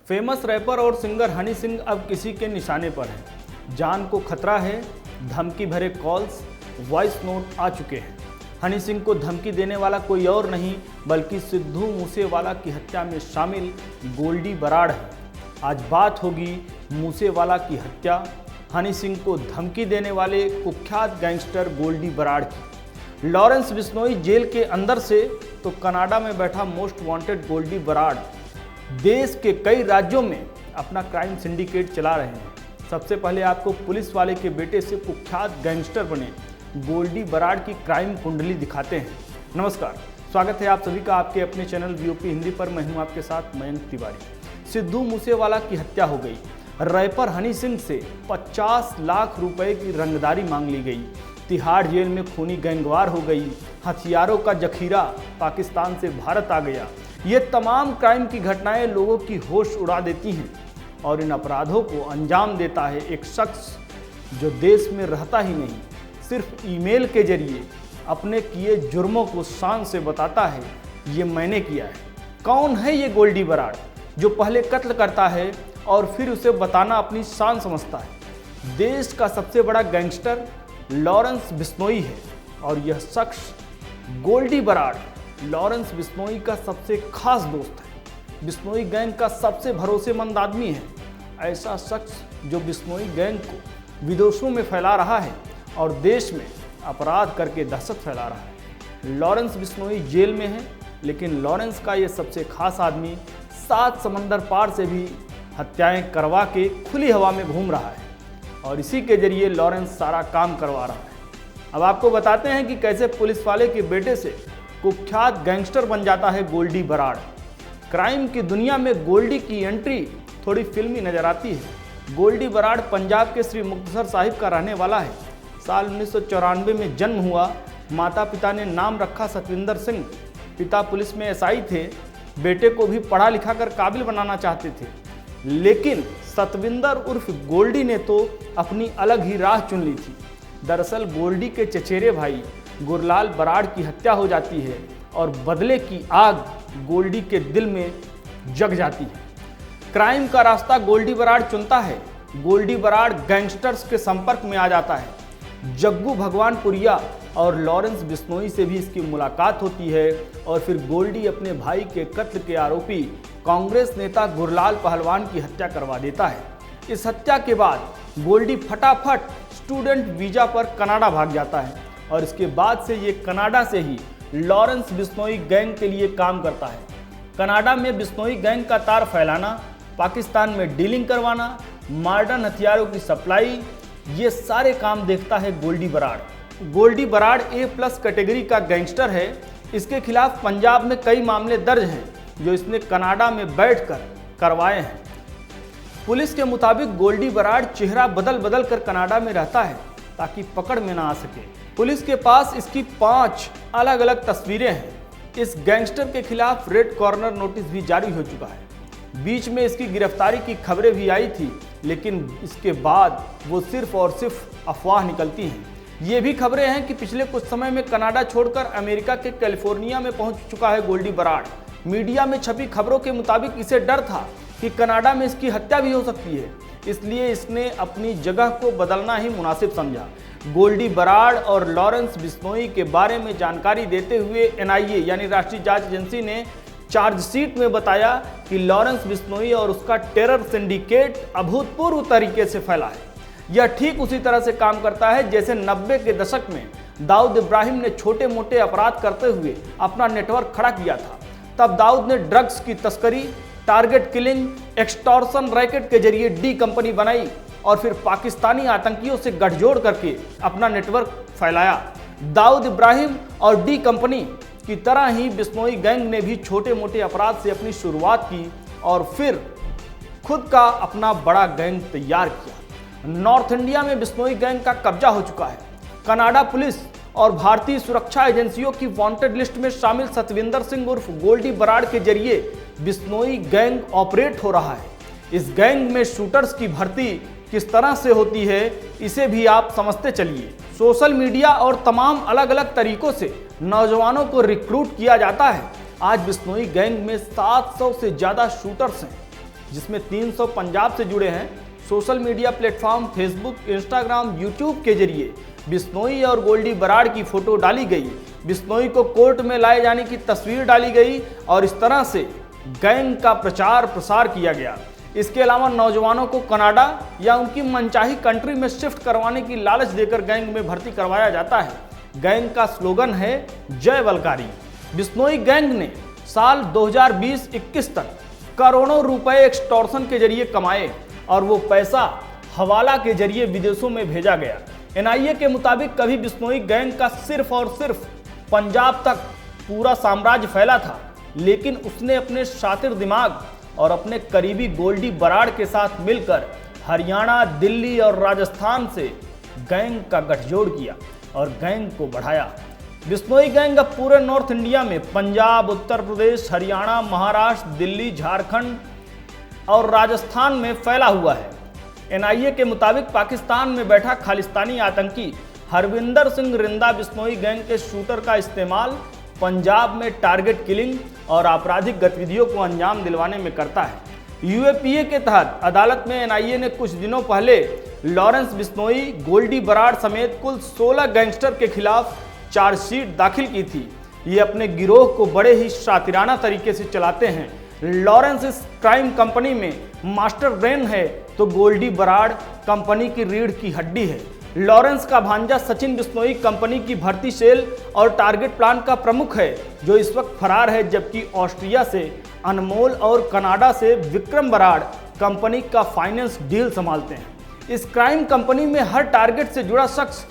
Famous rapper और singer Honey Singh अब किसी के निशाने पर है। जान को खतरा है, धमकी भरे कॉल्स, वॉइस नोट आ चुके हैं। हनी सिंह को धमकी देने वाला कोई और नहीं बल्कि सिद्धू मूसेवाला की हत्या में शामिल गोल्डी बराड़ है। आज बात होगी मूसेवाला की हत्या, हनी सिंह को धमकी देने वाले कुख्यात गैंगस्टर गोल्डी बराड़ की। लॉरेंस बिश्नोई जेल के अंदर से तो कनाडा में बैठा मोस्ट वांटेड गोल्डी बराड़ देश के कई राज्यों में अपना क्राइम सिंडिकेट चला रहे हैं। सबसे पहले आपको पुलिस वाले के बेटे से कुख्यात गैंगस्टर बने गोल्डी बराड़ की क्राइम कुंडली दिखाते हैं। नमस्कार, स्वागत है आप सभी का आपके अपने चैनल वीओपी हिंदी पर। मैं हूं आपके साथ मयंक तिवारी। सिद्धू मूसेवाला की हत्या हो गई। रैपर हनी सिंह से 50 लाख रुपए की रंगदारी मांग ली गई। तिहाड़ जेल में खूनी गैंगवार हो गई। हथियारों का जखीरा पाकिस्तान से भारत आ गया। ये तमाम क्राइम की घटनाएं लोगों की होश उड़ा देती हैं और इन अपराधों को अंजाम देता है एक शख्स जो देश में रहता ही नहीं, सिर्फ ईमेल के जरिए अपने किए जुर्मों को शान से बताता है ये मैंने किया है। कौन है ये गोल्डी बराड़ जो पहले कत्ल करता है और फिर उसे बताना अपनी शान समझता है? देश का सबसे बड़ा गैंगस्टर लॉरेंस बिश्नोई है और यह शख्स गोल्डी बराड़ लॉरेंस बिश्नोई का सबसे खास दोस्त है। बिश्नोई गैंग का सबसे भरोसेमंद आदमी है। ऐसा शख्स जो बिश्नोई गैंग को विदेशों में फैला रहा है और देश में अपराध करके दहशत फैला रहा है। लॉरेंस बिश्नोई जेल में है, लेकिन लॉरेंस का ये सबसे खास आदमी 7 समंदर पार से भी हत्याएं करवा के खुली हवा में घूम रहा है और इसी के जरिए लॉरेंस सारा काम करवा रहा है। अब आपको बताते हैं कि कैसे पुलिस वाले के बेटे से कुख्यात गैंगस्टर बन जाता है गोल्डी बराड़। क्राइम की दुनिया में गोल्डी की एंट्री थोड़ी फिल्मी नजर आती है। गोल्डी बराड़ पंजाब के श्री मुक्तसर साहिब का रहने वाला है। साल 1994 में जन्म हुआ। माता पिता ने नाम रखा सतविंदर सिंह। पिता पुलिस में एसआई थे। बेटे को भी पढ़ा लिखा कर काबिल बनाना चाहते थे, लेकिन सतविंदर उर्फ गोल्डी ने तो अपनी अलग ही राह चुन ली थी। दरअसल गोल्डी के चचेरे भाई गुरलाल बराड़ की हत्या हो जाती है और बदले की आग गोल्डी के दिल में जग जाती है। क्राइम का रास्ता गोल्डी बराड़ चुनता है। गोल्डी बराड़ गैंगस्टर्स के संपर्क में आ जाता है। जग्गू भगवानपुरिया और लॉरेंस बिश्नोई से भी इसकी मुलाकात होती है और फिर गोल्डी अपने भाई के कत्ल के आरोपी कांग्रेस नेता गुरलाल पहलवान की हत्या करवा देता है। इस हत्या के बाद गोल्डी फटाफट स्टूडेंट वीजा पर कनाडा भाग जाता है और इसके बाद से ये कनाडा से ही लॉरेंस बिश्नोई गैंग के लिए काम करता है। कनाडा में बिश्नोई गैंग का तार फैलाना, पाकिस्तान में डीलिंग करवाना, मॉडर्न हथियारों की सप्लाई, ये सारे काम देखता है गोल्डी बराड़। गोल्डी बराड़ A+ कैटेगरी का गैंगस्टर है। इसके खिलाफ पंजाब में कई मामले दर्ज हैं जो इसने कनाडा में बैठकर करवाए हैं। पुलिस के मुताबिक गोल्डी बराड़ चेहरा बदल बदल कर कनाडा में रहता है ताकि पकड़ में ना आ सके। पुलिस के पास इसकी 5 अलग अलग तस्वीरें हैं। इस गैंगस्टर के खिलाफ रेड कॉर्नर नोटिस भी जारी हो चुका है। बीच में इसकी गिरफ्तारी की खबरें भी आई थी, लेकिन इसके बाद वो सिर्फ और सिर्फ अफवाह निकलती हैं। ये भी खबरें हैं कि पिछले कुछ समय में कनाडा छोड़कर अमेरिका के कैलिफोर्निया में पहुंच चुका है गोल्डी बराड़। मीडिया में छपी खबरों के मुताबिक इसे डर था कि कनाडा में इसकी हत्या भी हो सकती है, इसलिए इसने अपनी जगह को बदलना ही मुनासिब समझा। गोल्डी बराड़ और लॉरेंस बिश्नोई के बारे में जानकारी देते हुए NIA यानी राष्ट्रीय जांच एजेंसी ने चार्जशीट में बताया कि लॉरेंस बिश्नोई और उसका टेरर सिंडिकेट अभूतपूर्व तरीके से फैला है। यह ठीक उसी तरह से काम करता है जैसे 90 के दशक में दाऊद इब्राहिम ने छोटे मोटे अपराध करते हुए अपना नेटवर्क खड़ा किया था। तब दाऊद ने ड्रग्स की तस्करी, टारगेट किलिंग, एक्सटॉर्शन रैकेट के जरिए डी कंपनी बनाई और फिर पाकिस्तानी आतंकियों से गठजोड़ करके अपना नेटवर्क फैलाया। दाऊद इब्राहिम और डी कंपनी की तरह ही बिश्नोई गैंग ने भी छोटे मोटे अपराध से अपनी शुरुआत की और फिर खुद का अपना बड़ा गैंग तैयार किया। नॉर्थ इंडिया में बिश्नोई गैंग का कब्जा हो चुका है। कनाडा पुलिस और भारतीय सुरक्षा एजेंसियों की वांटेड लिस्ट में शामिल सतविंदर सिंह उर्फ गोल्डी बराड़ के जरिए बिश्नोई गैंग ऑपरेट हो रहा है। इस गैंग में शूटर्स की भर्ती किस तरह से होती है इसे भी आप समझते चलिए। सोशल मीडिया और तमाम अलग अलग तरीकों से नौजवानों को रिक्रूट किया जाता है। आज बिश्नोई गैंग में 700 से ज़्यादा शूटर्स हैं। जिसमें 300 पंजाब से जुड़े हैं। Social media platform Facebook, Instagram, YouTube के जरिए बिश्नोई और गोल्डी बराड़ की फोटो डाली गई। बिश्नोई को कोर्ट में लाए जाने की तस्वीर डाली गई और इस तरह से गैंग का प्रचार प्रसार किया गया। इसके अलावा नौजवानों को कनाडा या उनकी मनचाही कंट्री में शिफ्ट करवाने की लालच देकर गैंग में भर्ती करवाया जाता है। गैंग का स्लोगन है जय बलकारी। बिश्नोई गैंग ने साल 2020-21 तक करोड़ों रुपए एक्सटॉर्शन के जरिए कमाए और वो पैसा हवाला के जरिए विदेशों में भेजा गया। एनआईए के मुताबिक कभी बिश्नोई गैंग का सिर्फ और सिर्फ पंजाब तक पूरा साम्राज्य फैला था, लेकिन उसने अपने शातिर दिमाग और अपने करीबी गोल्डी बराड़ के साथ मिलकर हरियाणा, दिल्ली और राजस्थान से गैंग का गठजोड़ किया और गैंग को बढ़ाया। बिश्नोई गैंग अब पूरे नॉर्थ इंडिया में पंजाब, उत्तर प्रदेश, हरियाणा, महाराष्ट्र, दिल्ली, झारखंड और राजस्थान में फैला हुआ है। एनआईए के मुताबिक पाकिस्तान में बैठा खालिस्तानी आतंकी हरविंदर सिंह रिंदा बिश्नोई गैंग के शूटर का इस्तेमाल पंजाब में टारगेट किलिंग और आपराधिक गतिविधियों को अंजाम दिलवाने में करता है। यूएपीए के तहत अदालत में एनआईए ने कुछ दिनों पहले लॉरेंस बिश्नोई, गोल्डी बराड़ समेत कुल 16 गैंगस्टर के खिलाफ चार्जशीट दाखिल की थी। ये अपने गिरोह को बड़े ही शातिराना तरीके से चलाते हैं। लॉरेंस इस क्राइम कंपनी में मास्टर ब्रेन है तो गोल्डी बराड़ कंपनी की रीढ़ की हड्डी है। लॉरेंस का भांजा सचिन बिश्नोई कंपनी की भर्ती सेल और टारगेट प्लान का प्रमुख है, जो इस वक्त फरार है, जबकि ऑस्ट्रिया से अनमोल और कनाडा से विक्रम बराड़ कंपनी का फाइनेंस डील संभालते हैं। इस क्राइम कंपनी में हर टारगेट से जुड़ा शख्स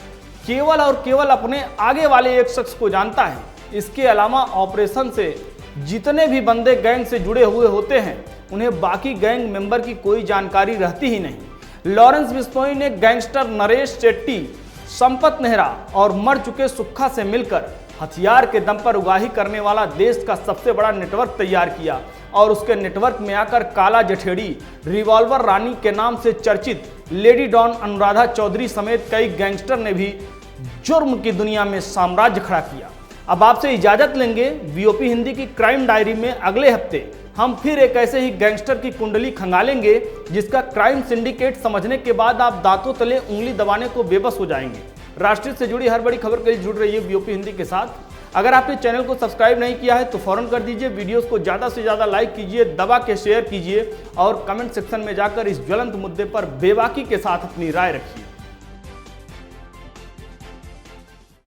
केवल और केवल अपने आगे वाले एक शख्स को जानता है। इसके अलावा ऑपरेशन से जितने भी बंदे गैंग से जुड़े हुए होते हैं, उन्हें बाकी गैंग मेंबर की कोई जानकारी रहती ही नहीं। लॉरेंस बिश्नोई ने गैंगस्टर नरेश शेट्टी, संपत नेहरा और मर चुके सुक्खा से मिलकर हथियार के दम पर उगाही करने वाला देश का सबसे बड़ा नेटवर्क तैयार किया और उसके नेटवर्क में आकर काला जठेड़ी, रिवॉल्वर रानी के नाम से चर्चित लेडी डॉन अनुराधा चौधरी समेत कई गैंगस्टर ने भी जुर्म की दुनिया में साम्राज्य खड़ा किया। अब आपसे इजाजत लेंगे। वीओपी हिंदी की क्राइम डायरी में अगले हफ्ते हम फिर एक ऐसे ही गैंगस्टर की कुंडली खंगालेंगे जिसका क्राइम सिंडिकेट समझने के बाद आप दांतों तले उंगली दबाने को बेबस हो जाएंगे। राष्ट्रीय से जुड़ी हर बड़ी खबर के लिए जुड़ रही है वीओपी हिंदी के साथ। अगर आपने चैनल को सब्सक्राइब नहीं किया है तो फौरन कर दीजिए। वीडियोस को ज़्यादा से ज़्यादा लाइक कीजिए, दबा के शेयर कीजिए और कमेंट सेक्शन में जाकर इस ज्वलंत मुद्दे पर बेबाकी के साथ अपनी राय रखिए।